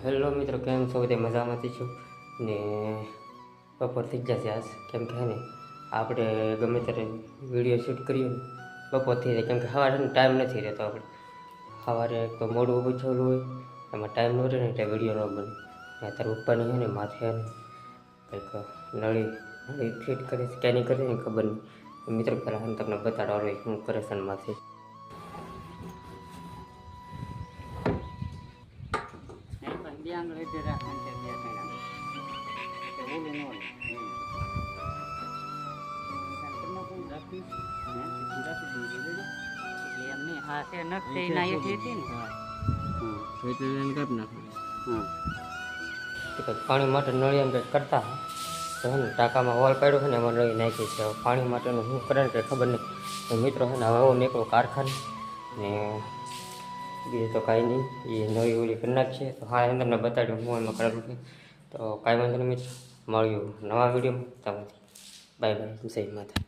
Hello મિત્રો, કેમ છો? તે મજામાંથી છું ને બપોર થઈ જશે આજ, કેમ કે હે ને આપણે ગમે ત્યારે વિડીયો શૂટ કરીએ ને બપોર થઈ જાય, કેમ કે સવારે ટાઈમ નથી રહેતો. આપણે સવારે તો મોડું ઊભું થયેલું હોય, એમાં ટાઈમ ન રહે ને એટલે વિડીયો ન બને. અત્યારે ઉપરની છે ને માથે કંઈક નળી નળી ફિટ કરે છે, સ્કેનિંગ કરે ને ખબર નહીં. મિત્રો પહેલાં તમને બતાડવાનું હું કરે છે માથે. પાણી માટે નળી એમ કંઈક કરતા તો હે ને ટાંકામાં હોલ પાડ્યો છે ને એમાં નળી નાખી છે. હવે પાણી માટેનું શું કરે ને કંઈ ખબર નહીં. તો મિત્રો છે ને હવે હું નીકળું કારખાને ને બીજું તો કાંઈ નહીં, એ નવી ઓલી કરી નાખીએ. તો હા, એમ તમને બતાડ્યું હું એમાં કરેલું છે. તો કાંઈ વાંધો નહીં મિત્રો, મળ્યું નવા વિડીયોમાં. તમારી બાય બાય, જય માતા.